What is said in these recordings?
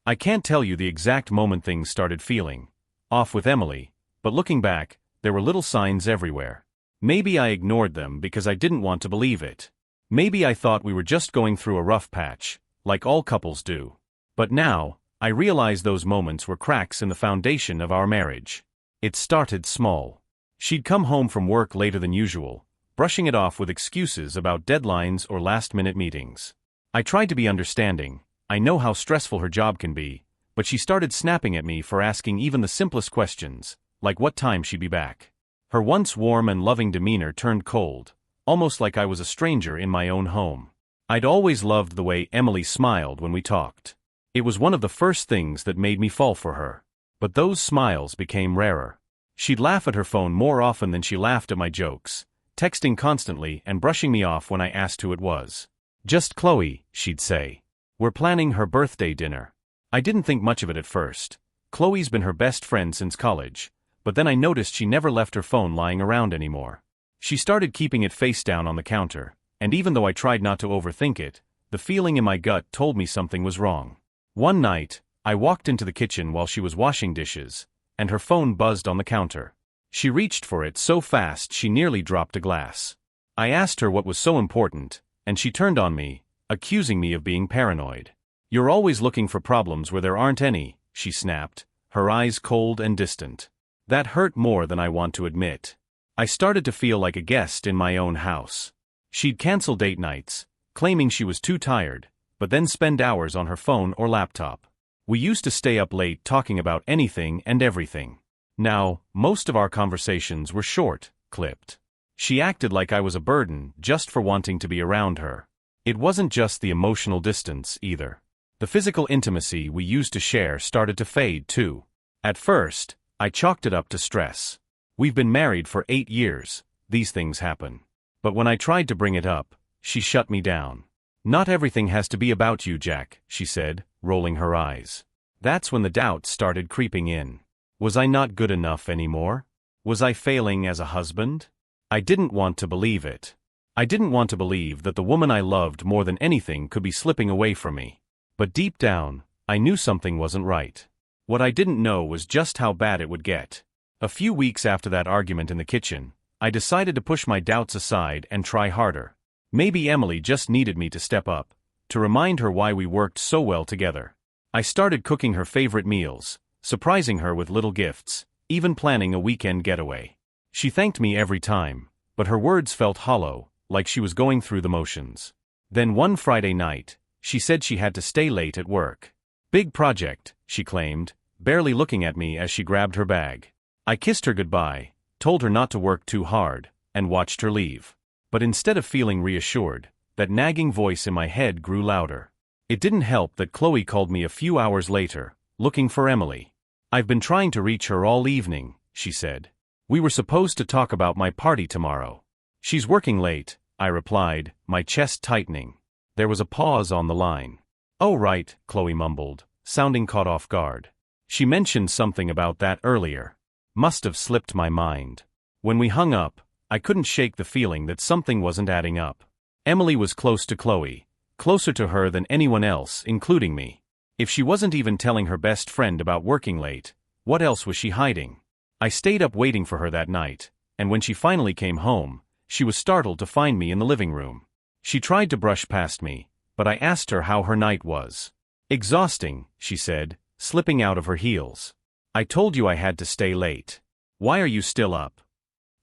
I can't tell you the exact moment things started feeling off with Emily, but looking back, there were little signs everywhere. Maybe I ignored them because I didn't want to believe it. Maybe I thought we were just going through a rough patch, like all couples do. But now, I realize those moments were cracks in the foundation of our marriage. It started small. She'd come home from work later than usual, brushing it off with excuses about deadlines or last-minute meetings. I tried to be understanding. I know how stressful her job can be, but she started snapping at me for asking even the simplest questions, like what time she'd be back. Her once warm and loving demeanor turned cold, almost like I was a stranger in my own home. I'd always loved the way Emily smiled when we talked. It was one of the first things that made me fall for her. But those smiles became rarer. She'd laugh at her phone more often than she laughed at my jokes, texting constantly and brushing me off when I asked who it was. "Just Chloe," she'd say. "We're planning her birthday dinner." I didn't think much of it at first. Chloe's been her best friend since college, but then I noticed she never left her phone lying around anymore. She started keeping it face down on the counter, and even though I tried not to overthink it, the feeling in my gut told me something was wrong. One night, I walked into the kitchen while she was washing dishes, and her phone buzzed on the counter. She reached for it so fast she nearly dropped a glass. I asked her what was so important, and she turned on me, accusing me of being paranoid. "You're always looking for problems where there aren't any," she snapped, her eyes cold and distant. That hurt more than I want to admit. I started to feel like a guest in my own house. She'd cancel date nights, claiming she was too tired, but then spend hours on her phone or laptop. We used to stay up late talking about anything and everything. Now, most of our conversations were short, clipped. She acted like I was a burden just for wanting to be around her. It wasn't just the emotional distance, either. The physical intimacy we used to share started to fade, too. At first, I chalked it up to stress. We've been married for 8 years, these things happen. But when I tried to bring it up, she shut me down. "Not everything has to be about you, Jack," she said, rolling her eyes. That's when the doubts started creeping in. Was I not good enough anymore? Was I failing as a husband? I didn't want to believe it. I didn't want to believe that the woman I loved more than anything could be slipping away from me. But deep down, I knew something wasn't right. What I didn't know was just how bad it would get. A few weeks after that argument in the kitchen, I decided to push my doubts aside and try harder. Maybe Emily just needed me to step up, to remind her why we worked so well together. I started cooking her favorite meals, surprising her with little gifts, even planning a weekend getaway. She thanked me every time, but her words felt hollow, like she was going through the motions. Then one Friday night, she said she had to stay late at work. "Big project," she claimed, barely looking at me as she grabbed her bag. I kissed her goodbye, told her not to work too hard, and watched her leave. But instead of feeling reassured, that nagging voice in my head grew louder. It didn't help that Chloe called me a few hours later, looking for Emily. "I've been trying to reach her all evening," she said. "We were supposed to talk about my party tomorrow." "She's working late," I replied, my chest tightening. There was a pause on the line. "Oh right," Chloe mumbled, sounding caught off guard. She mentioned something about that earlier. Must have slipped my mind. When we hung up, I couldn't shake the feeling that something wasn't adding up. Emily was close to Chloe, closer to her than anyone else, including me. If she wasn't even telling her best friend about working late, what else was she hiding? I stayed up waiting for her that night, and when she finally came home, she was startled to find me in the living room. She tried to brush past me, but I asked her how her night was. "Exhausting," she said, slipping out of her heels. "I told you I had to stay late. Why are you still up?"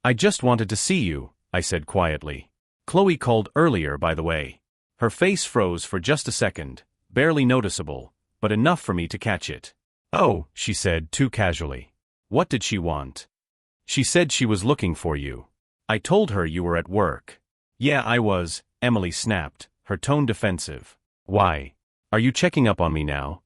"I just wanted to see you," I said quietly. "Chloe called earlier, by the way." Her face froze for just a second, barely noticeable, but enough for me to catch it. "Oh," she said too casually. "What did she want?" "She said she was looking for you." "I told her you were at work." "Yeah, I was," Emily snapped, her tone defensive. "Why? Are you checking up on me now?"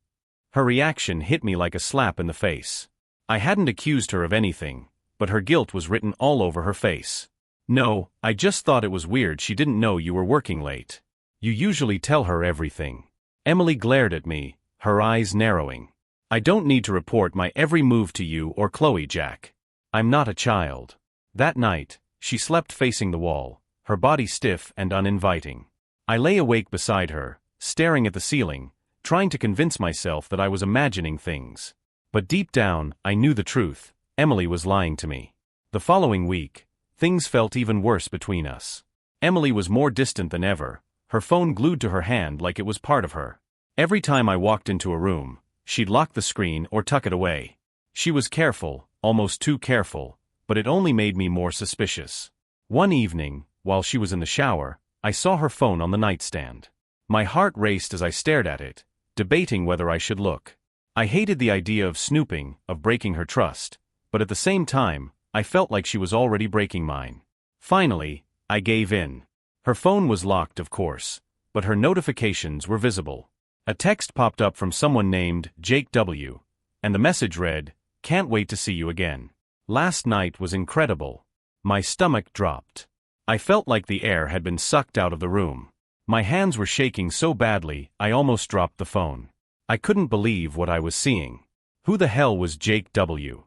Her reaction hit me like a slap in the face. I hadn't accused her of anything, but her guilt was written all over her face. "No, I just thought it was weird she didn't know you were working late. You usually tell her everything." Emily glared at me, her eyes narrowing. "I don't need to report my every move to you or Chloe, Jack. I'm not a child." That night, she slept facing the wall, her body stiff and uninviting. I lay awake beside her, staring at the ceiling, trying to convince myself that I was imagining things. But deep down, I knew the truth. Emily was lying to me. The following week, things felt even worse between us. Emily was more distant than ever, her phone glued to her hand like it was part of her. Every time I walked into a room, she'd lock the screen or tuck it away. She was careful, almost too careful, but it only made me more suspicious. One evening, while she was in the shower, I saw her phone on the nightstand. My heart raced as I stared at it, debating whether I should look. I hated the idea of snooping, of breaking her trust, but at the same time, I felt like she was already breaking mine. Finally, I gave in. Her phone was locked, of course, but her notifications were visible. A text popped up from someone named Jake W., and the message read, "Can't wait to see you again. Last night was incredible." My stomach dropped. I felt like the air had been sucked out of the room. My hands were shaking so badly, I almost dropped the phone. I couldn't believe what I was seeing. Who the hell was Jake W.?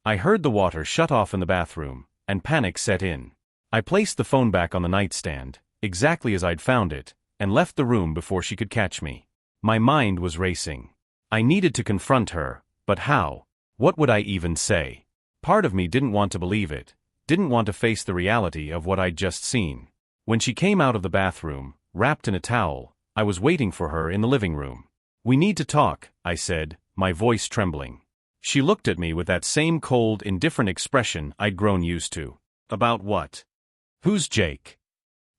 I heard the water shut off in the bathroom, and panic set in. I placed the phone back on the nightstand, exactly as I'd found it, and left the room before she could catch me. My mind was racing. I needed to confront her, but how? What would I even say? Part of me didn't want to believe it, didn't want to face the reality of what I'd just seen. When she came out of the bathroom, wrapped in a towel, I was waiting for her in the living room. "We need to talk," I said, my voice trembling. She looked at me with that same cold, indifferent expression I'd grown used to. "About what? Who's Jake?"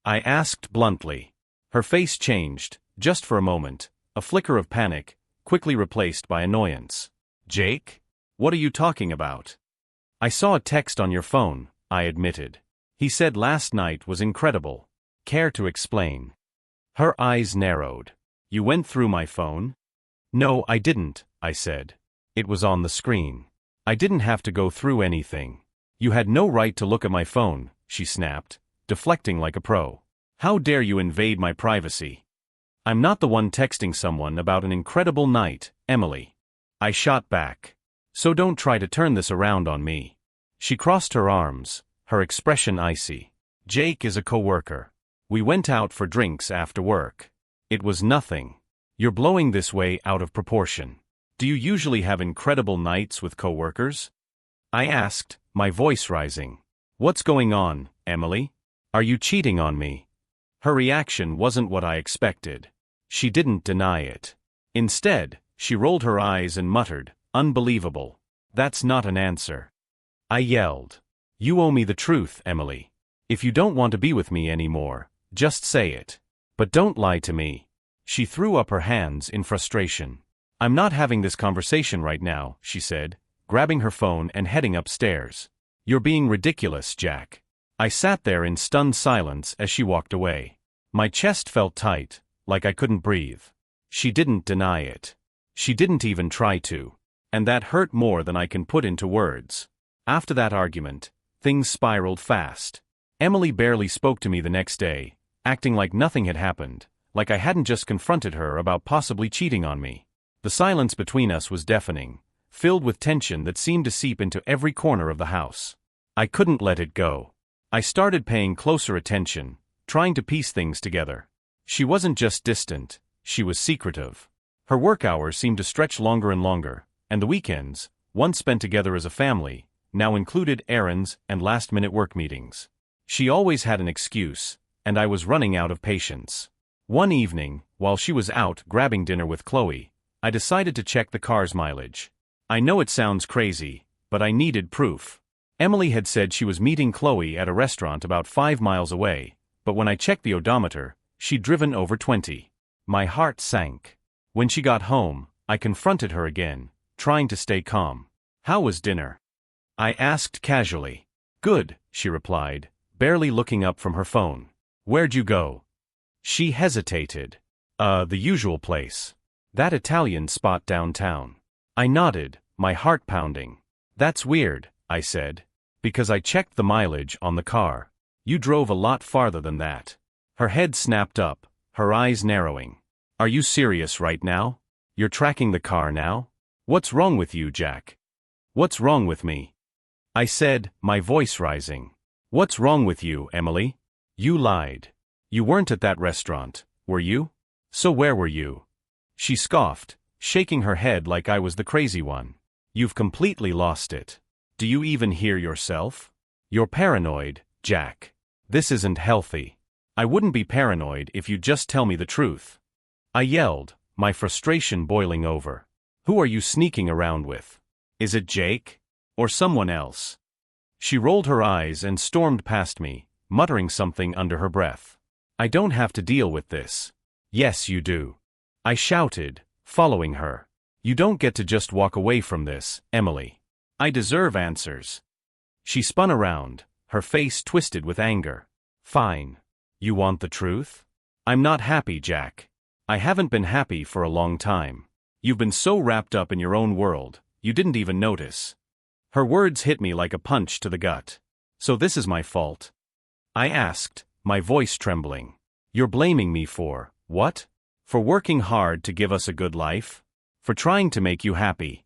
I asked bluntly. Her face changed, just for a moment, a flicker of panic, quickly replaced by annoyance. "Jake? What are you talking about?" "I saw a text on your phone," I admitted. "He said last night was incredible. Care to explain?" Her eyes narrowed. "You went through my phone?" "No, I didn't," I said. "It was on the screen. I didn't have to go through anything." "You had no right to look at my phone," she snapped, deflecting like a pro. "How dare you invade my privacy?" "I'm not the one texting someone about an incredible night, Emily," I shot back. "So don't try to turn this around on me." She crossed her arms, her expression icy. "Jake is a coworker. We went out for drinks after work. It was nothing. You're blowing this way out of proportion. Do you usually have incredible nights with coworkers?" I asked, my voice rising. "What's going on, Emily? Are you cheating on me?" Her reaction wasn't what I expected. She didn't deny it. Instead, she rolled her eyes and muttered, "Unbelievable. That's not an answer." I yelled, "You owe me the truth, Emily. If you don't want to be with me anymore, just say it. But don't lie to me." She threw up her hands in frustration. "I'm not having this conversation right now," she said, grabbing her phone and heading upstairs. "You're being ridiculous, Jack." I sat there in stunned silence as she walked away. My chest felt tight, like I couldn't breathe. She didn't deny it. She didn't even try to. And that hurt more than I can put into words. After that argument, things spiraled fast. Emily barely spoke to me the next day, acting like nothing had happened, like I hadn't just confronted her about possibly cheating on me. The silence between us was deafening, filled with tension that seemed to seep into every corner of the house. I couldn't let it go. I started paying closer attention, trying to piece things together. She wasn't just distant, she was secretive. Her work hours seemed to stretch longer and longer, and the weekends, once spent together as a family, now included errands and last-minute work meetings. She always had an excuse, and I was running out of patience. One evening, while she was out grabbing dinner with Chloe, I decided to check the car's mileage. I know it sounds crazy, but I needed proof. Emily had said she was meeting Chloe at a restaurant about 5 miles away, but when I checked the odometer, she'd driven over 20. My heart sank. When she got home, I confronted her again, trying to stay calm. "How was dinner?" I asked casually. "Good," she replied, barely looking up from her phone. "Where'd you go?" She hesitated. The usual place. That Italian spot downtown." I nodded, my heart pounding. "That's weird," I said, "because I checked the mileage on the car. You drove a lot farther than that." Her head snapped up, her eyes narrowing. "Are you serious right now? You're tracking the car now? What's wrong with you, Jack?" "What's wrong with me?" I said, my voice rising. "What's wrong with you, Emily? You lied. You weren't at that restaurant, were you? So where were you?" She scoffed, shaking her head like I was the crazy one. You've completely lost it. Do you even hear yourself? You're paranoid, Jack. This isn't healthy. I wouldn't be paranoid if you'd just tell me the truth. I yelled, my frustration boiling over. Who are you sneaking around with? Is it Jake? Or someone else? She rolled her eyes and stormed past me, muttering something under her breath. I don't have to deal with this. Yes, you do. I shouted, following her. You don't get to just walk away from this, Emily. I deserve answers. She spun around, her face twisted with anger. Fine. You want the truth? I'm not happy, Jack. I haven't been happy for a long time. You've been so wrapped up in your own world, you didn't even notice. Her words hit me like a punch to the gut. So this is my fault? I asked, my voice trembling. You're blaming me for, what? For working hard to give us a good life? For trying to make you happy?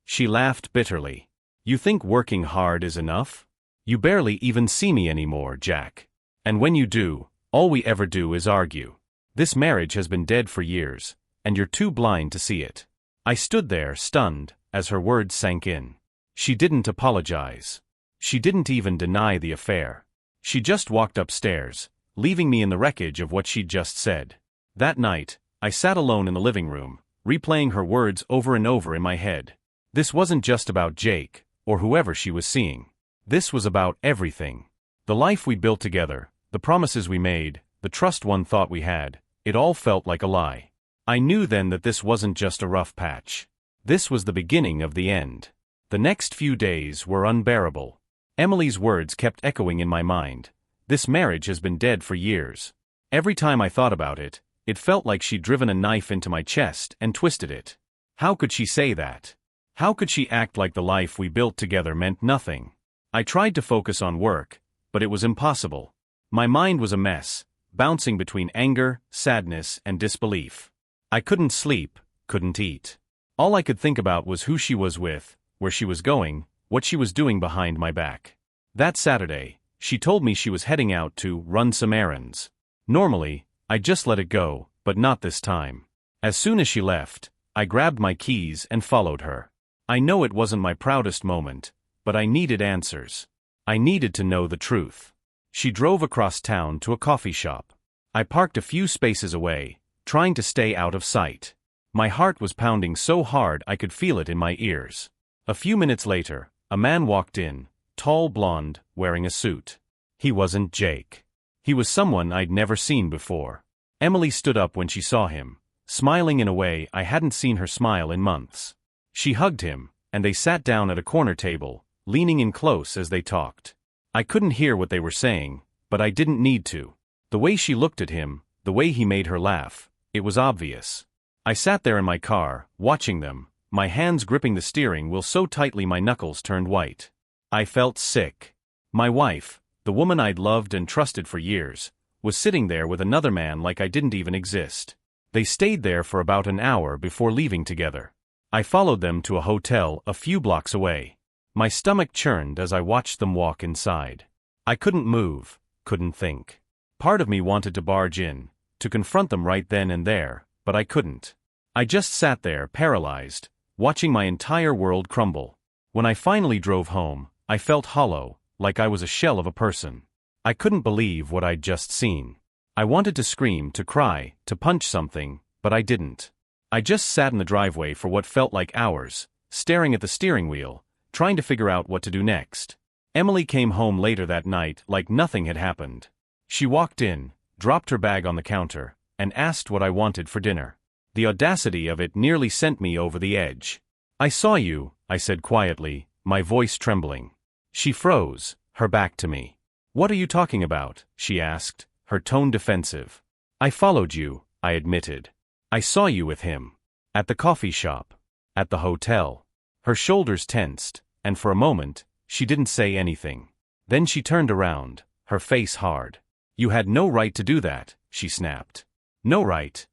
She laughed bitterly. You think working hard is enough? You barely even see me anymore, Jack. And when you do, all we ever do is argue. This marriage has been dead for years, and you're too blind to see it. I stood there, stunned, as her words sank in. She didn't apologize. She didn't even deny the affair. She just walked upstairs, leaving me in the wreckage of what she'd just said. That night, I sat alone in the living room, replaying her words over and over in my head. This wasn't just about Jake, or whoever she was seeing. This was about everything. The life we built together, the promises we made, the trust one thought we had, it all felt like a lie. I knew then that this wasn't just a rough patch. This was the beginning of the end. The next few days were unbearable. Emily's words kept echoing in my mind. This marriage has been dead for years. Every time I thought about it, it felt like she'd driven a knife into my chest and twisted it. How could she say that? How could she act like the life we built together meant nothing? I tried to focus on work, but it was impossible. My mind was a mess, bouncing between anger, sadness, and disbelief. I couldn't sleep, couldn't eat. All I could think about was who she was with, where she was going, what she was doing behind my back. That Saturday, she told me she was heading out to run some errands. Normally, I'd just let it go, but not this time. As soon as she left, I grabbed my keys and followed her. I know it wasn't my proudest moment, but I needed answers. I needed to know the truth. She drove across town to a coffee shop. I parked a few spaces away, trying to stay out of sight. My heart was pounding so hard I could feel it in my ears. A few minutes later, a man walked in, tall, blonde, wearing a suit. He wasn't Jake. He was someone I'd never seen before. Emily stood up when she saw him, smiling in a way I hadn't seen her smile in months. She hugged him, and they sat down at a corner table, leaning in close as they talked. I couldn't hear what they were saying, but I didn't need to. The way she looked at him, the way he made her laugh, it was obvious. I sat there in my car, watching them, my hands gripping the steering wheel so tightly my knuckles turned white. I felt sick. My wife, the woman I'd loved and trusted for years, was sitting there with another man like I didn't even exist. They stayed there for about an hour before leaving together. I followed them to a hotel a few blocks away. My stomach churned as I watched them walk inside. I couldn't move, couldn't think. Part of me wanted to barge in, to confront them right then and there, but I couldn't. I just sat there, paralyzed, watching my entire world crumble. When I finally drove home, I felt hollow, like I was a shell of a person. I couldn't believe what I'd just seen. I wanted to scream, to cry, to punch something, but I didn't. I just sat in the driveway for what felt like hours, staring at the steering wheel, trying to figure out what to do next. Emily came home later that night like nothing had happened. She walked in, dropped her bag on the counter, and asked what I wanted for dinner. The audacity of it nearly sent me over the edge. I saw you, I said quietly, my voice trembling. She froze, her back to me. What are you talking about? She asked, her tone defensive. I followed you, I admitted. I saw you with him. At the coffee shop. At the hotel. Her shoulders tensed, and for a moment, she didn't say anything. Then she turned around, her face hard. You had no right to do that, she snapped. No right.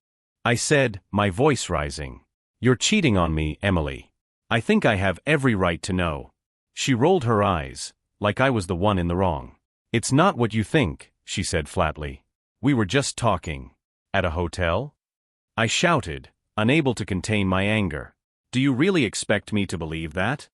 I said, my voice rising. You're cheating on me, Emily. I think I have every right to know. She rolled her eyes, like I was the one in the wrong. It's not what you think, she said flatly. We were just talking. At a hotel? I shouted, unable to contain my anger. Do you really expect me to believe that?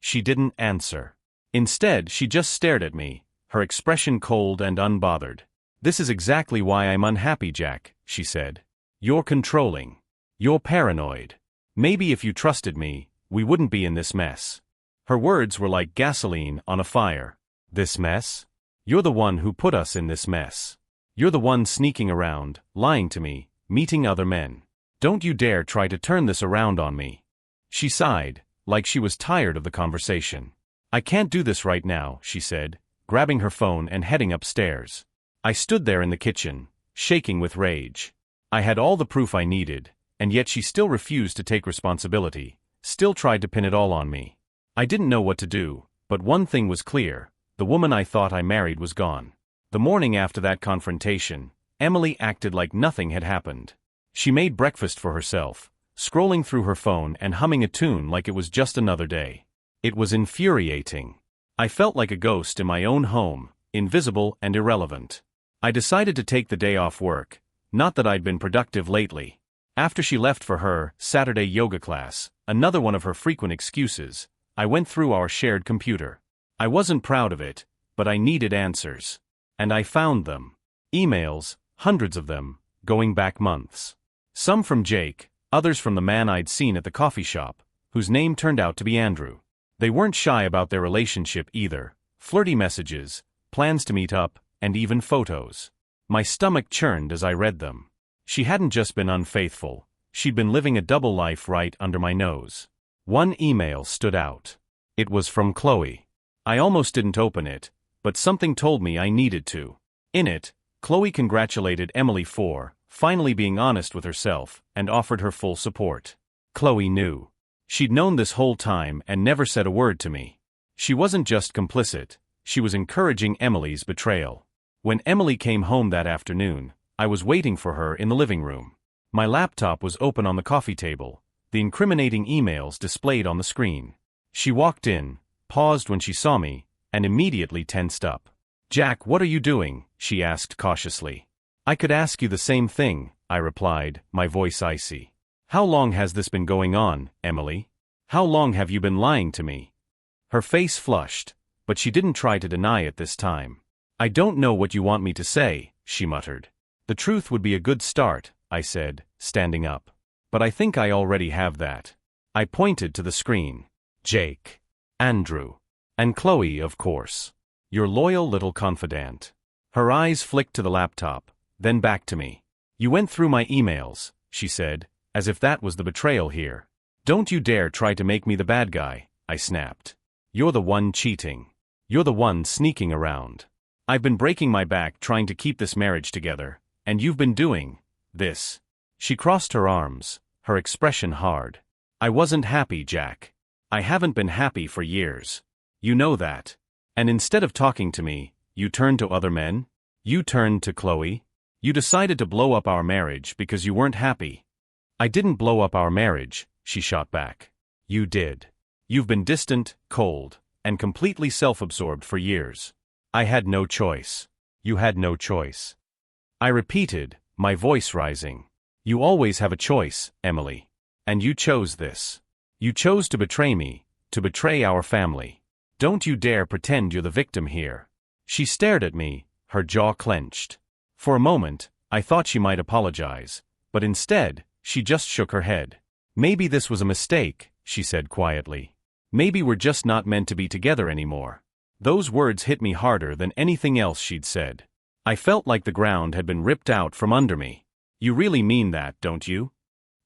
She didn't answer. Instead, she just stared at me, her expression cold and unbothered. This is exactly why I'm unhappy, Jack, she said. You're controlling. You're paranoid. Maybe if you trusted me, we wouldn't be in this mess. Her words were like gasoline on a fire. This mess? You're the one who put us in this mess. You're the one sneaking around, lying to me, meeting other men. Don't you dare try to turn this around on me. She sighed, like she was tired of the conversation. I can't do this right now, she said, grabbing her phone and heading upstairs. I stood there in the kitchen, shaking with rage. I had all the proof I needed, and yet she still refused to take responsibility, still tried to pin it all on me. I didn't know what to do, but one thing was clear: the woman I thought I married was gone. The morning after that confrontation, Emily acted like nothing had happened. She made breakfast for herself, scrolling through her phone and humming a tune like it was just another day. It was infuriating. I felt like a ghost in my own home, invisible and irrelevant. I decided to take the day off work, not that I'd been productive lately. After she left for her Saturday yoga class, another one of her frequent excuses, I went through our shared computer. I wasn't proud of it, but I needed answers. And I found them. Emails, hundreds of them, going back months. Some from Jake, others from the man I'd seen at the coffee shop, whose name turned out to be Andrew. They weren't shy about their relationship either. Flirty messages, plans to meet up, and even photos. My stomach churned as I read them. She hadn't just been unfaithful, she'd been living a double life right under my nose. One email stood out. It was from Chloe. I almost didn't open it, but something told me I needed to. In it, Chloe congratulated Emily for finally being honest with herself and offered her full support. Chloe knew. She'd known this whole time and never said a word to me. She wasn't just complicit, she was encouraging Emily's betrayal. When Emily came home that afternoon, I was waiting for her in the living room. My laptop was open on the coffee table, the incriminating emails displayed on the screen. She walked in, paused when she saw me, and immediately tensed up. "Jack, what are you doing?" she asked cautiously. "I could ask you the same thing," I replied, my voice icy. "How long has this been going on, Emily? How long have you been lying to me?" Her face flushed, but she didn't try to deny it this time. "I don't know what you want me to say," she muttered. "The truth would be a good start," I said, standing up. "But I think I already have that." I pointed to the screen. "Jake. Andrew. And Chloe, of course. Your loyal little confidant." Her eyes flicked to the laptop, then back to me. "You went through my emails," she said, as if that was the betrayal here. "Don't you dare try to make me the bad guy," I snapped. "You're the one cheating. You're the one sneaking around. I've been breaking my back trying to keep this marriage together, and you've been doing this." She crossed her arms, her expression hard. "I wasn't happy, Jack. I haven't been happy for years. You know that. And instead of talking to me, you turned to other men? You turned to Chloe? You decided to blow up our marriage because you weren't happy." "I didn't blow up our marriage," she shot back. "You did. You've been distant, cold, and completely self-absorbed for years. I had no choice. You had no choice." I repeated, my voice rising. "You always have a choice, Emily. And you chose this. You chose to betray me, to betray our family. Don't you dare pretend you're the victim here." She stared at me, her jaw clenched. For a moment, I thought she might apologize, but instead, she just shook her head. "Maybe this was a mistake," she said quietly. "Maybe we're just not meant to be together anymore." Those words hit me harder than anything else she'd said. I felt like the ground had been ripped out from under me. "You really mean that, don't you?"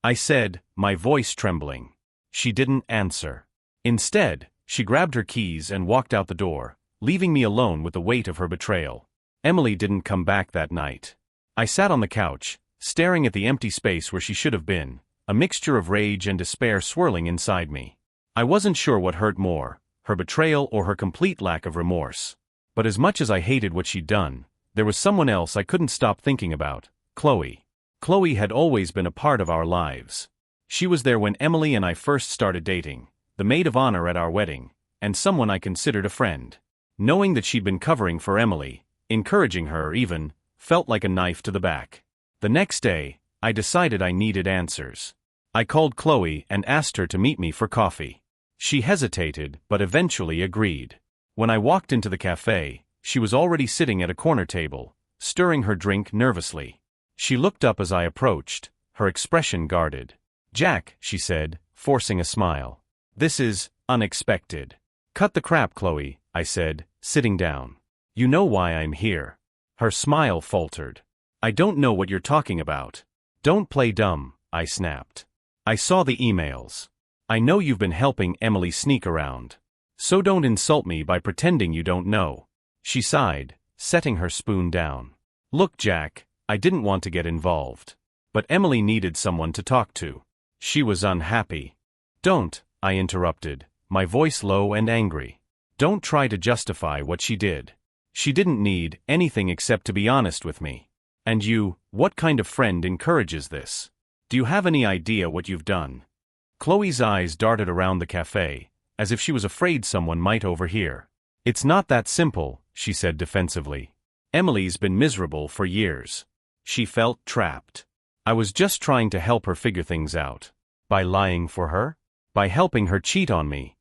I said, my voice trembling. She didn't answer. Instead, she grabbed her keys and walked out the door, leaving me alone with the weight of her betrayal. Emily didn't come back that night. I sat on the couch, staring at the empty space where she should have been, a mixture of rage and despair swirling inside me. I wasn't sure what hurt more, her betrayal or her complete lack of remorse. But as much as I hated what she'd done, there was someone else I couldn't stop thinking about: Chloe. Chloe had always been a part of our lives. She was there when Emily and I first started dating, the maid of honor at our wedding, and someone I considered a friend. Knowing that she'd been covering for Emily, encouraging her even, felt like a knife to the back. The next day, I decided I needed answers. I called Chloe and asked her to meet me for coffee. She hesitated, but eventually agreed. When I walked into the cafe, she was already sitting at a corner table, stirring her drink nervously. She looked up as I approached, her expression guarded. "Jack," she said, forcing a smile. "This is unexpected." "Cut the crap, Chloe," I said, sitting down. "You know why I'm here." Her smile faltered. "I don't know what you're talking about." "Don't play dumb," I snapped. "I saw the emails. I know you've been helping Emily sneak around. So don't insult me by pretending you don't know." She sighed, setting her spoon down. "Look, Jack, I didn't want to get involved. But Emily needed someone to talk to. She was unhappy." "Don't," I interrupted, my voice low and angry. "Don't try to justify what she did. She didn't need anything except to be honest with me. And you, what kind of friend encourages this? Do you have any idea what you've done?" Chloe's eyes darted around the cafe, as if she was afraid someone might overhear. "It's not that simple," she said defensively. "Emily's been miserable for years. She felt trapped. I was just trying to help her figure things out. By lying for her? By helping her cheat on me?"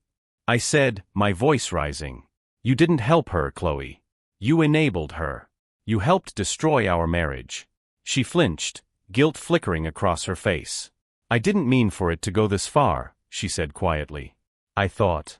I said, my voice rising. "You didn't help her, Chloe. You enabled her. You helped destroy our marriage." She flinched, guilt flickering across her face. "I didn't mean for it to go this far," she said quietly. I thought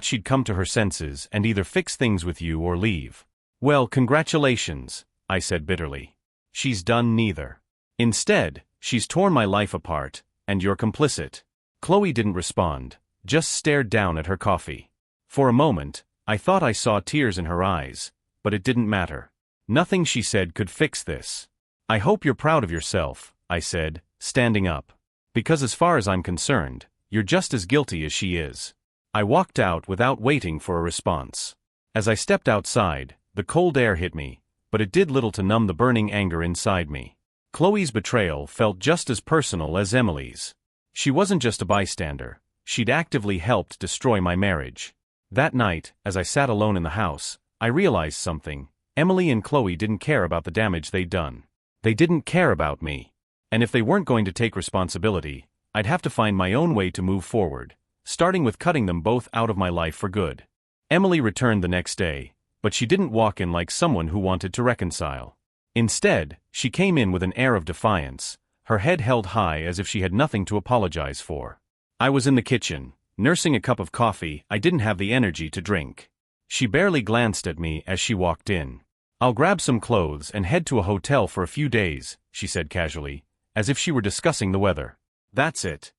she'd come to her senses and either fix things with you or leave." "Well, congratulations," I said bitterly. "She's done neither. Instead, she's torn my life apart, and you're complicit." Chloe didn't respond, just stared down at her coffee. For a moment, I thought I saw tears in her eyes, but it didn't matter. Nothing she said could fix this. "I hope you're proud of yourself," I said, standing up. "Because as far as I'm concerned, you're just as guilty as she is." I walked out without waiting for a response. As I stepped outside, the cold air hit me, but it did little to numb the burning anger inside me. Chloe's betrayal felt just as personal as Emily's. She wasn't just a bystander, she'd actively helped destroy my marriage. That night, as I sat alone in the house, I realized something. Emily and Chloe didn't care about the damage they'd done. They didn't care about me. And if they weren't going to take responsibility, I'd have to find my own way to move forward, starting with cutting them both out of my life for good. Emily returned the next day, but she didn't walk in like someone who wanted to reconcile. Instead, she came in with an air of defiance, her head held high as if she had nothing to apologize for. I was in the kitchen, nursing a cup of coffee I didn't have the energy to drink. She barely glanced at me as she walked in. "I'll grab some clothes and head to a hotel for a few days," she said casually, as if she were discussing the weather. "That's it?"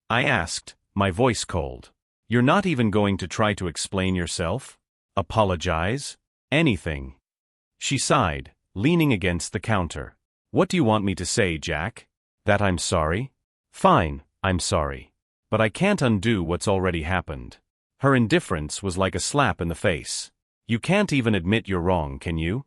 I asked, my voice cold. "You're not even going to try to explain yourself? Apologize? Anything?" She sighed, leaning against the counter. "What do you want me to say, Jack? That I'm sorry? Fine, I'm sorry. But I can't undo what's already happened." Her indifference was like a slap in the face. "You can't even admit you're wrong, can you?"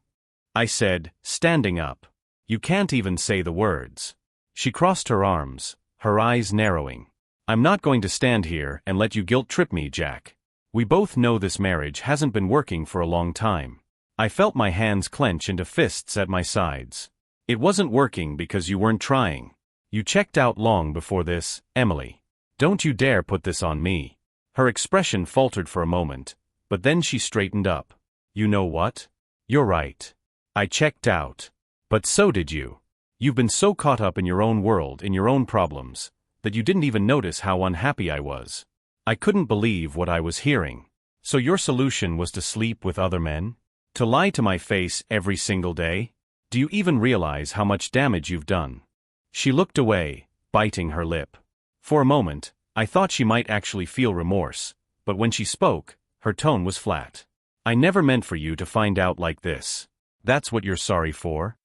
I said, standing up. "You can't even say the words." She crossed her arms, her eyes narrowing. "I'm not going to stand here and let you guilt-trip me, Jack. We both know this marriage hasn't been working for a long time." I felt my hands clench into fists at my sides. "It wasn't working because you weren't trying. You checked out long before this, Emily. Don't you dare put this on me." Her expression faltered for a moment, but then she straightened up. "You know what? You're right. I checked out. But so did you. You've been so caught up in your own world, in your own problems, that you didn't even notice how unhappy I was." I couldn't believe what I was hearing. "So your solution was to sleep with other men? To lie to my face every single day? Do you even realize how much damage you've done?" She looked away, biting her lip. For a moment, I thought she might actually feel remorse, but when she spoke, her tone was flat. "I never meant for you to find out like this. That's what you're sorry for?"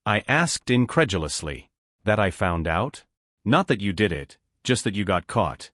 I asked incredulously. "That I found out? Not that you did it, just that you got caught."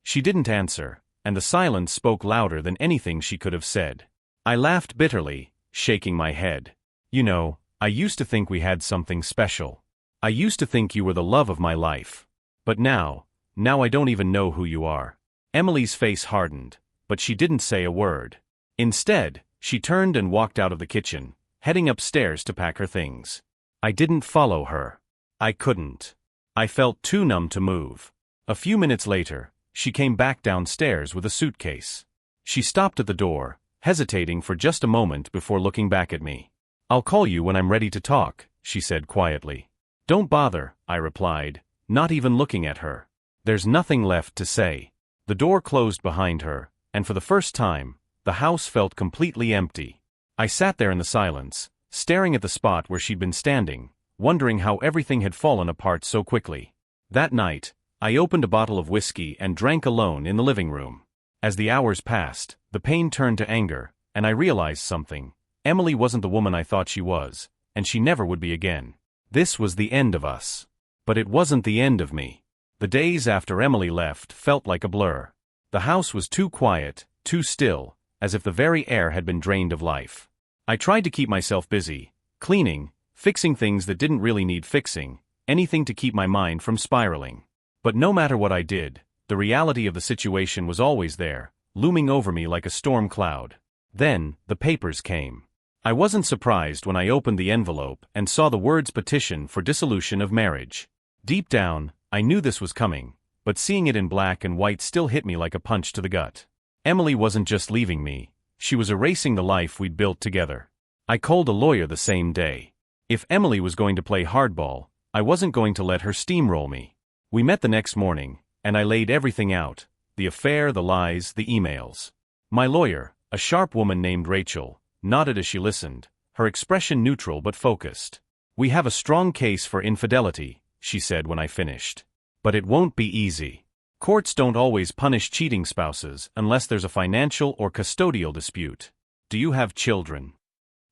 She didn't answer, and the silence spoke louder than anything she could have said. I laughed bitterly, shaking my head. "You know, I used to think we had something special. I used to think you were the love of my life. But now I don't even know who you are." Emily's face hardened, but she didn't say a word. Instead, she turned and walked out of the kitchen, heading upstairs to pack her things. I didn't follow her. I couldn't. I felt too numb to move. A few minutes later, she came back downstairs with a suitcase. She stopped at the door, hesitating for just a moment before looking back at me. "I'll call you when I'm ready to talk," she said quietly. "Don't bother," I replied, not even looking at her. There's nothing left to say. The door closed behind her, and for the first time, the house felt completely empty. I sat there in the silence, staring at the spot where she'd been standing, wondering how everything had fallen apart so quickly. That night, I opened a bottle of whiskey and drank alone in the living room. As the hours passed, the pain turned to anger, and I realized something. Emily wasn't the woman I thought she was, and she never would be again. This was the end of us. But it wasn't the end of me. The days after Emily left felt like a blur. The house was too quiet, too still, as if the very air had been drained of life. I tried to keep myself busy, cleaning, fixing things that didn't really need fixing, anything to keep my mind from spiraling. But no matter what I did, the reality of the situation was always there, looming over me like a storm cloud. Then, the papers came. I wasn't surprised when I opened the envelope and saw the words petition for dissolution of marriage. Deep down, I knew this was coming, but seeing it in black and white still hit me like a punch to the gut. Emily wasn't just leaving me, she was erasing the life we'd built together. I called a lawyer the same day. If Emily was going to play hardball, I wasn't going to let her steamroll me. We met the next morning, and I laid everything out, the affair, the lies, the emails. My lawyer, a sharp woman named Rachel, nodded as she listened, her expression neutral but focused. "We have a strong case for infidelity," she said when I finished. "But it won't be easy. Courts don't always punish cheating spouses unless there's a financial or custodial dispute. Do you have children?"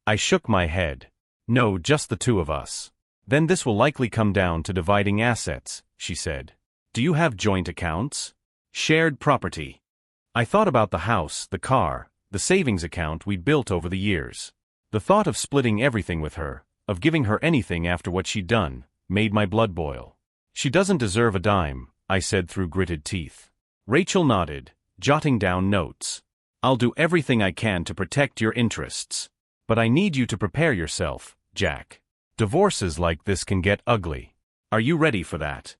I shook my head. "No, just the two of us." "Then this will likely come down to dividing assets," she said. "Do you have joint accounts? Shared property?" I thought about the house, the car, the savings account we'd built over the years. The thought of splitting everything with her, of giving her anything after what she'd done, made my blood boil. "She doesn't deserve a dime," I said through gritted teeth. Rachel nodded, jotting down notes. "I'll do everything I can to protect your interests. But I need you to prepare yourself, Jack. Divorces like this can get ugly. Are you ready for that?"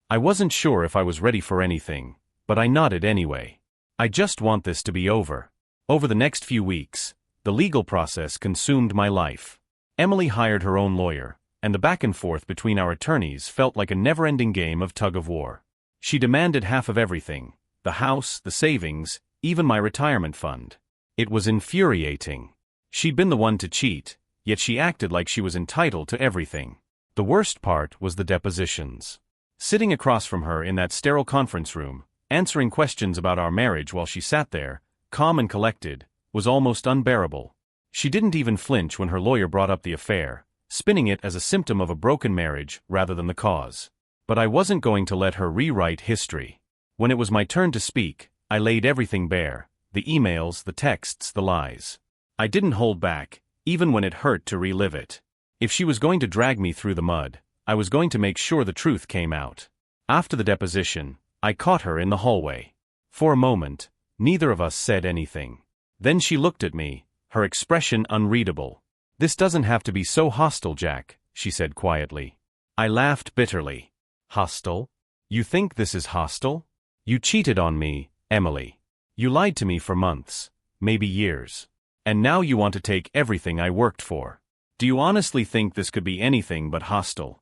I wasn't sure if I was ready for anything, but I nodded anyway. "I just want this to be over." Over the next few weeks, the legal process consumed my life. Emily hired her own lawyer, and the back and forth between our attorneys felt like a never-ending game of tug-of-war. She demanded half of everything, the house, the savings, even my retirement fund. It was infuriating. She'd been the one to cheat, yet she acted like she was entitled to everything. The worst part was the depositions. Sitting across from her in that sterile conference room, answering questions about our marriage while she sat there, calm and collected, was almost unbearable. She didn't even flinch when her lawyer brought up the affair, spinning it as a symptom of a broken marriage rather than the cause. But I wasn't going to let her rewrite history. When it was my turn to speak, I laid everything bare, the emails, the texts, the lies. I didn't hold back, even when it hurt to relive it. If she was going to drag me through the mud, I was going to make sure the truth came out. After the deposition, I caught her in the hallway. For a moment, neither of us said anything. Then she looked at me, her expression unreadable. "This doesn't have to be so hostile, Jack," she said quietly. I laughed bitterly. "Hostile? You think this is hostile? You cheated on me, Emily. You lied to me for months, maybe years. And now you want to take everything I worked for. Do you honestly think this could be anything but hostile?"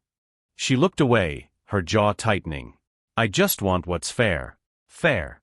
She looked away, her jaw tightening. "I just want what's fair." "Fair?"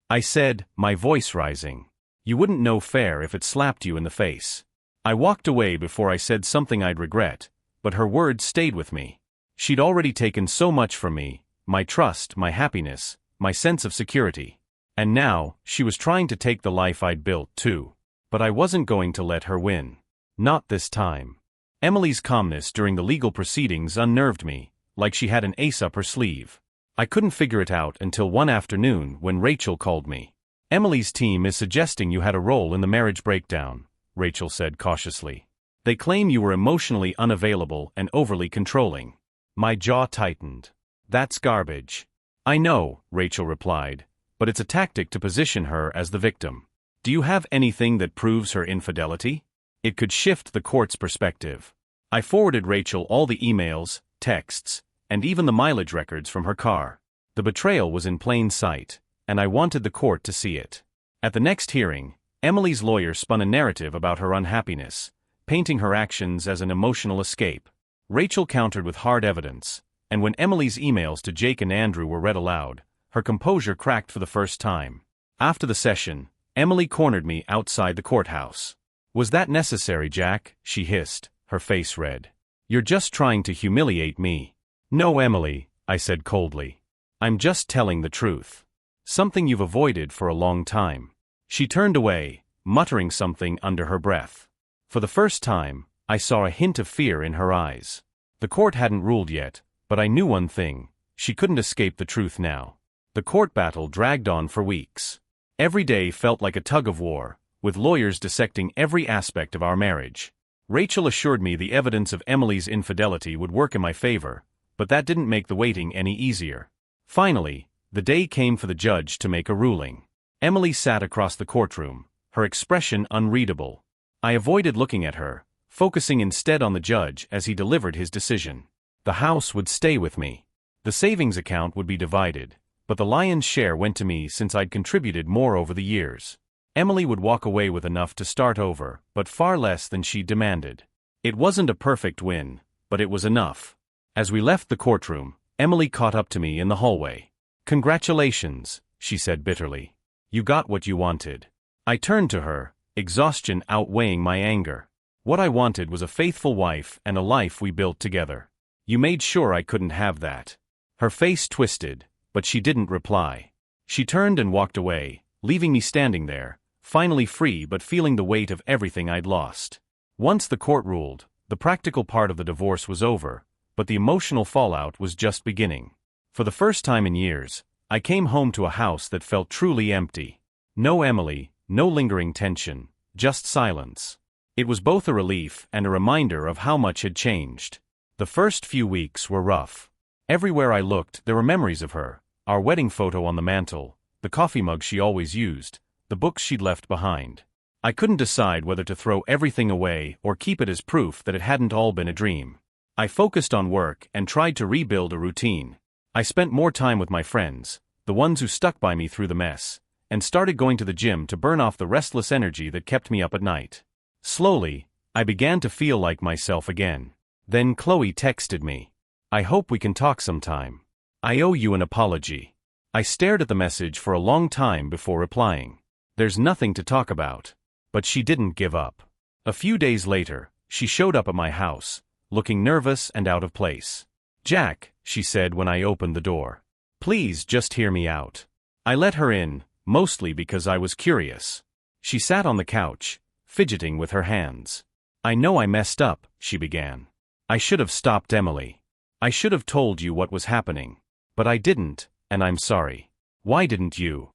I said, my voice rising. "You wouldn't know fair if it slapped you in the face." I walked away before I said something I'd regret, but her words stayed with me. She'd already taken so much from me, my trust, my happiness, my sense of security. And now, she was trying to take the life I'd built, too. But I wasn't going to let her win. Not this time. Emily's calmness during the legal proceedings unnerved me, like she had an ace up her sleeve. I couldn't figure it out until one afternoon when Rachel called me. "Emily's team is suggesting you had a role in the marriage breakdown," Rachel said cautiously. "They claim you were emotionally unavailable and overly controlling." My jaw tightened. "That's garbage." "I know," Rachel replied, "but it's a tactic to position her as the victim. Do you have anything that proves her infidelity? It could shift the court's perspective." I forwarded Rachel all the emails, texts, and even the mileage records from her car. The betrayal was in plain sight, and I wanted the court to see it. At the next hearing, Emily's lawyer spun a narrative about her unhappiness, painting her actions as an emotional escape. Rachel countered with hard evidence, and when Emily's emails to Jake and Andrew were read aloud, her composure cracked for the first time. After the session, Emily cornered me outside the courthouse. "Was that necessary, Jack?" she hissed, her face red. "You're just trying to humiliate me." "No, Emily," I said coldly. "I'm just telling the truth. Something you've avoided for a long time." She turned away, muttering something under her breath. For the first time, I saw a hint of fear in her eyes. The court hadn't ruled yet, but I knew one thing: she couldn't escape the truth now. The court battle dragged on for weeks. Every day felt like a tug-of-war, with lawyers dissecting every aspect of our marriage. Rachel assured me the evidence of Emily's infidelity would work in my favor, but that didn't make the waiting any easier. Finally, the day came for the judge to make a ruling. Emily sat across the courtroom, her expression unreadable. I avoided looking at her, focusing instead on the judge as he delivered his decision. The house would stay with me. The savings account would be divided, but the lion's share went to me since I'd contributed more over the years. Emily would walk away with enough to start over, but far less than she demanded. It wasn't a perfect win, but it was enough. As we left the courtroom, Emily caught up to me in the hallway. "Congratulations," she said bitterly. "You got what you wanted." I turned to her, exhaustion outweighing my anger. What I wanted was a faithful wife and a life we built together. You made sure I couldn't have that. Her face twisted, but she didn't reply. She turned and walked away, leaving me standing there, finally free but feeling the weight of everything I'd lost. Once the court ruled, the practical part of the divorce was over, but the emotional fallout was just beginning. For the first time in years, I came home to a house that felt truly empty. No Emily, no lingering tension, just silence. It was both a relief and a reminder of how much had changed. The first few weeks were rough. Everywhere I looked, there were memories of her: our wedding photo on the mantel, the coffee mug she always used, the books she'd left behind. I couldn't decide whether to throw everything away or keep it as proof that it hadn't all been a dream. I focused on work and tried to rebuild a routine. I spent more time with my friends, the ones who stuck by me through the mess, and started going to the gym to burn off the restless energy that kept me up at night. Slowly, I began to feel like myself again. Then Chloe texted me. "I hope we can talk sometime. I owe you an apology." I stared at the message for a long time before replying. There's nothing to talk about. But she didn't give up. A few days later, she showed up at my house, looking nervous and out of place. "Jack," she said when I opened the door. "Please just hear me out." I let her in, mostly because I was curious. She sat on the couch, fidgeting with her hands. "I know I messed up," she began. "I should have stopped Emily. I should have told you what was happening. But I didn't, and I'm sorry." "Why didn't you?"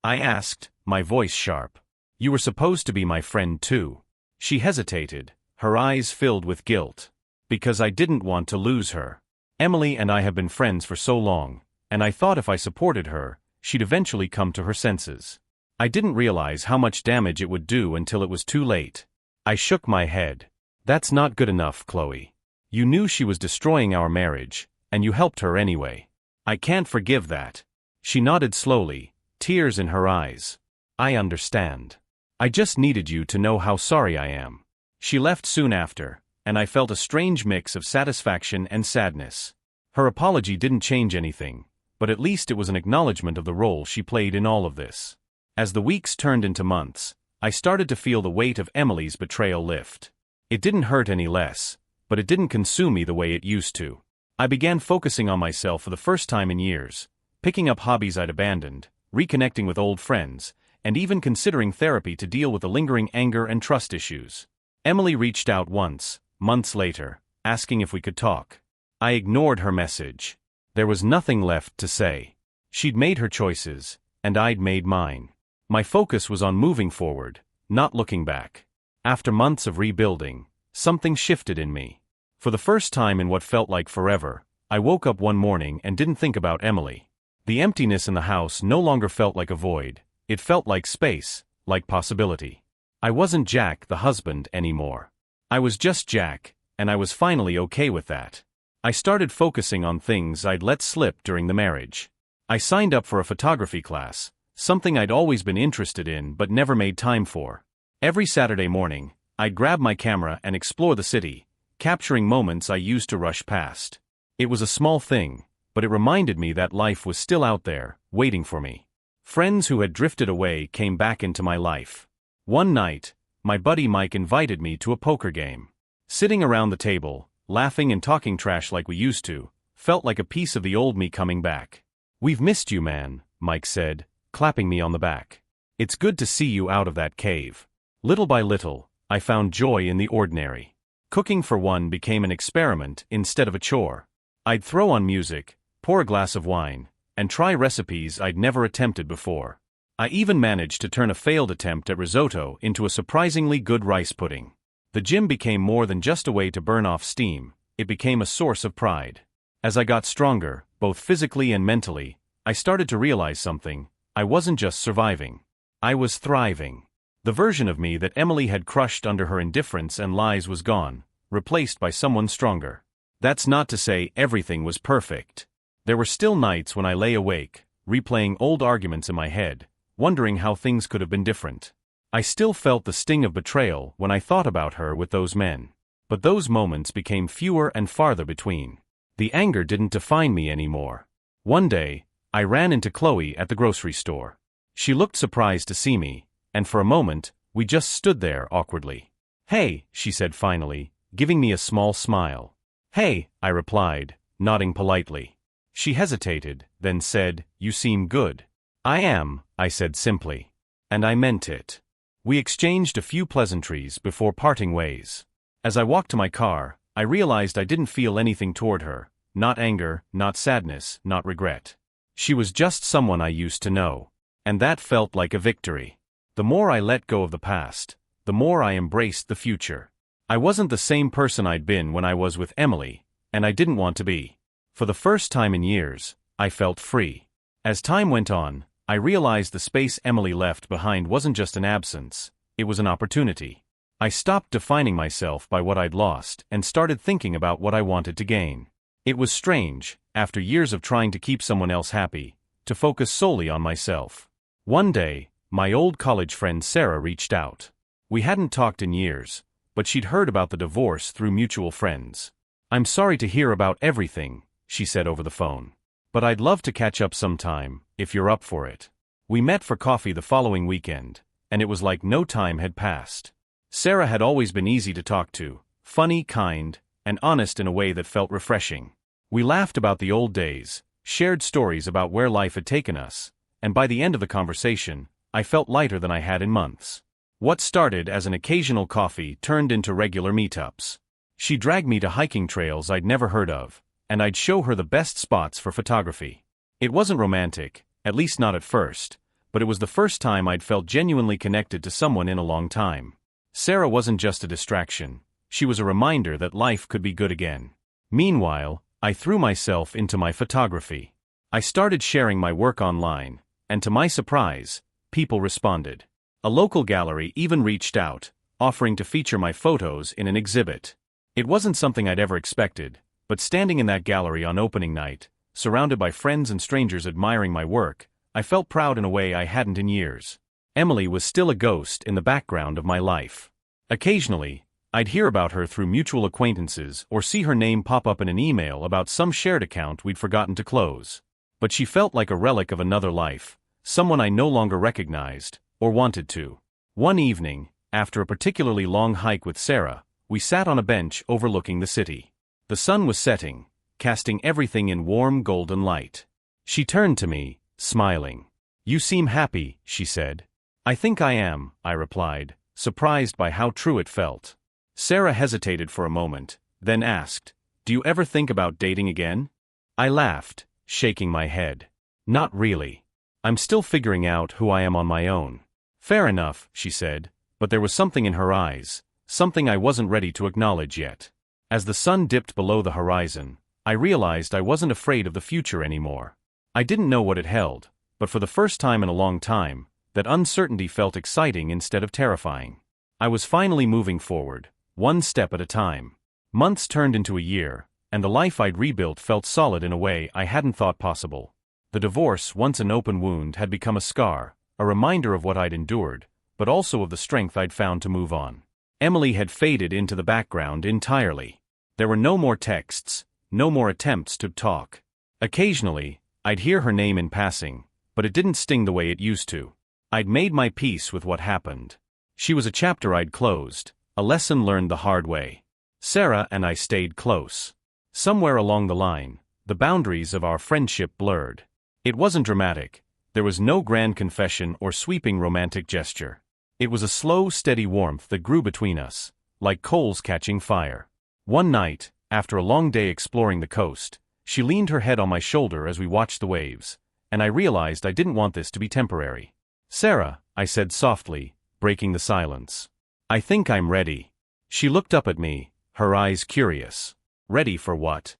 I asked, my voice sharp. "You were supposed to be my friend too." She hesitated, her eyes filled with guilt. "Because I didn't want to lose her. Emily and I have been friends for so long, and I thought if I supported her, she'd eventually come to her senses. I didn't realize how much damage it would do until it was too late." I shook my head. "That's not good enough, Chloe. You knew she was destroying our marriage, and you helped her anyway." "I can't forgive that." She nodded slowly, tears in her eyes. "I understand. I just needed you to know how sorry I am." She left soon after, and I felt a strange mix of satisfaction and sadness. Her apology didn't change anything, but at least it was an acknowledgement of the role she played in all of this. As the weeks turned into months, I started to feel the weight of Emily's betrayal lift. It didn't hurt any less, but it didn't consume me the way it used to. I began focusing on myself for the first time in years, picking up hobbies I'd abandoned, reconnecting with old friends, and even considering therapy to deal with the lingering anger and trust issues. Emily reached out once, months later, asking if we could talk. I ignored her message. There was nothing left to say. She'd made her choices, and I'd made mine. My focus was on moving forward, not looking back. After months of rebuilding, something shifted in me. For the first time in what felt like forever, I woke up one morning and didn't think about Emily. The emptiness in the house no longer felt like a void. It felt like space, like possibility. I wasn't Jack, the husband, anymore. I was just Jack, and I was finally okay with that. I started focusing on things I'd let slip during the marriage. I signed up for a photography class, something I'd always been interested in but never made time for. Every Saturday morning, I'd grab my camera and explore the city, capturing moments I used to rush past. It was a small thing, but it reminded me that life was still out there, waiting for me. Friends who had drifted away came back into my life. One night, my buddy Mike invited me to a poker game. Sitting around the table, laughing and talking trash like we used to, felt like a piece of the old me coming back. "We've missed you, man," Mike said, clapping me on the back. "It's good to see you out of that cave." Little by little, I found joy in the ordinary. Cooking for one became an experiment instead of a chore. I'd throw on music, pour a glass of wine, and try recipes I'd never attempted before. I even managed to turn a failed attempt at risotto into a surprisingly good rice pudding. The gym became more than just a way to burn off steam, it became a source of pride. As I got stronger, both physically and mentally, I started to realize something: I wasn't just surviving. I was thriving. The version of me that Emily had crushed under her indifference and lies was gone, replaced by someone stronger. That's not to say everything was perfect. There were still nights when I lay awake, replaying old arguments in my head, wondering how things could have been different. I still felt the sting of betrayal when I thought about her with those men. But those moments became fewer and farther between. The anger didn't define me anymore. One day, I ran into Chloe at the grocery store. She looked surprised to see me, and for a moment, we just stood there awkwardly. "Hey," she said finally, giving me a small smile. "Hey," I replied, nodding politely. She hesitated, then said, "You seem good." "I am," I said simply. And I meant it. We exchanged a few pleasantries before parting ways. As I walked to my car, I realized I didn't feel anything toward her, not anger, not sadness, not regret. She was just someone I used to know. And that felt like a victory. The more I let go of the past, the more I embraced the future. I wasn't the same person I'd been when I was with Emily, and I didn't want to be. For the first time in years, I felt free. As time went on, I realized the space Emily left behind wasn't just an absence, it was an opportunity. I stopped defining myself by what I'd lost and started thinking about what I wanted to gain. It was strange, after years of trying to keep someone else happy, to focus solely on myself. One day, my old college friend Sarah reached out. We hadn't talked in years, but she'd heard about the divorce through mutual friends. "I'm sorry to hear about everything," she said over the phone. "But I'd love to catch up sometime, if you're up for it." We met for coffee the following weekend, and it was like no time had passed. Sarah had always been easy to talk to, funny, kind, and honest in a way that felt refreshing. We laughed about the old days, shared stories about where life had taken us, and by the end of the conversation, I felt lighter than I had in months. What started as an occasional coffee turned into regular meetups. She dragged me to hiking trails I'd never heard of, and I'd show her the best spots for photography. It wasn't romantic, at least not at first, but it was the first time I'd felt genuinely connected to someone in a long time. Sarah wasn't just a distraction, she was a reminder that life could be good again. Meanwhile, I threw myself into my photography. I started sharing my work online, and to my surprise, people responded. A local gallery even reached out, offering to feature my photos in an exhibit. It wasn't something I'd ever expected, but standing in that gallery on opening night, surrounded by friends and strangers admiring my work, I felt proud in a way I hadn't in years. Emily was still a ghost in the background of my life. Occasionally, I'd hear about her through mutual acquaintances or see her name pop up in an email about some shared account we'd forgotten to close. But she felt like a relic of another life, someone I no longer recognized, or wanted to. One evening, after a particularly long hike with Sarah, we sat on a bench overlooking the city. The sun was setting, casting everything in warm golden light. She turned to me, smiling. "You seem happy," she said. "I think I am," I replied, surprised by how true it felt. Sarah hesitated for a moment, then asked, "Do you ever think about dating again?" I laughed, shaking my head. "Not really. I'm still figuring out who I am on my own." "Fair enough," she said, but there was something in her eyes, something I wasn't ready to acknowledge yet. As the sun dipped below the horizon, I realized I wasn't afraid of the future anymore. I didn't know what it held, but for the first time in a long time, that uncertainty felt exciting instead of terrifying. I was finally moving forward, one step at a time. Months turned into a year, and the life I'd rebuilt felt solid in a way I hadn't thought possible. The divorce, once an open wound, had become a scar, a reminder of what I'd endured, but also of the strength I'd found to move on. Emily had faded into the background entirely. There were no more texts, no more attempts to talk. Occasionally, I'd hear her name in passing, but it didn't sting the way it used to. I'd made my peace with what happened. She was a chapter I'd closed, a lesson learned the hard way. Sarah and I stayed close. Somewhere along the line, the boundaries of our friendship blurred. It wasn't dramatic. There was no grand confession or sweeping romantic gesture. It was a slow, steady warmth that grew between us, like coals catching fire. One night, after a long day exploring the coast, she leaned her head on my shoulder as we watched the waves, and I realized I didn't want this to be temporary. "Sarah," I said softly, breaking the silence. "I think I'm ready." She looked up at me, her eyes curious. "Ready for what?"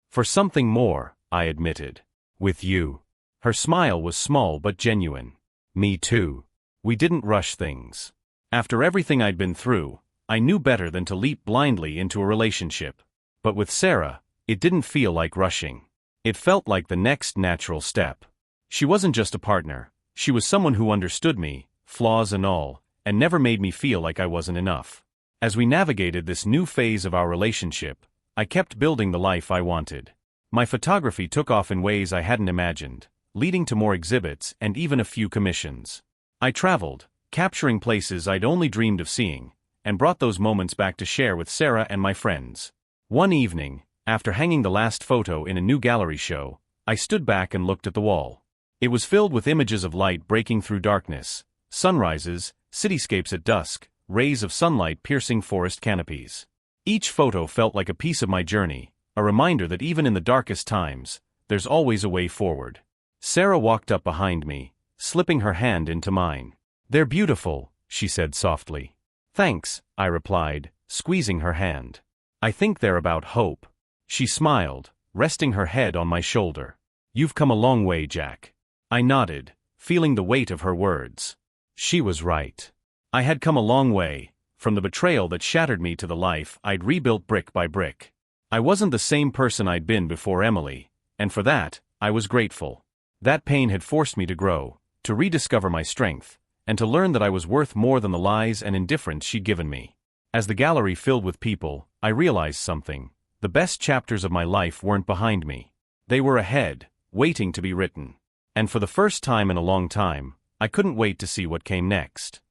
"For something more," I admitted. "With you." Her smile was small but genuine. "Me too." We didn't rush things. After everything I'd been through, I knew better than to leap blindly into a relationship. But with Sarah, it didn't feel like rushing. It felt like the next natural step. She wasn't just a partner. She was someone who understood me, flaws and all, and never made me feel like I wasn't enough. As we navigated this new phase of our relationship, I kept building the life I wanted. My photography took off in ways I hadn't imagined, leading to more exhibits and even a few commissions. I traveled, capturing places I'd only dreamed of seeing, and brought those moments back to share with Sarah and my friends. One evening, after hanging the last photo in a new gallery show, I stood back and looked at the wall. It was filled with images of light breaking through darkness, sunrises, cityscapes at dusk, rays of sunlight piercing forest canopies. Each photo felt like a piece of my journey, a reminder that even in the darkest times, there's always a way forward. Sarah walked up behind me, slipping her hand into mine. "They're beautiful," she said softly. "Thanks," I replied, squeezing her hand. "I think they're about hope." She smiled, resting her head on my shoulder. "You've come a long way, Jack." I nodded, feeling the weight of her words. She was right. I had come a long way, from the betrayal that shattered me to the life I'd rebuilt brick by brick. I wasn't the same person I'd been before Emily, and for that, I was grateful. That pain had forced me to grow, to rediscover my strength, and to learn that I was worth more than the lies and indifference she'd given me. As the gallery filled with people, I realized something. The best chapters of my life weren't behind me. They were ahead, waiting to be written. And for the first time in a long time, I couldn't wait to see what came next.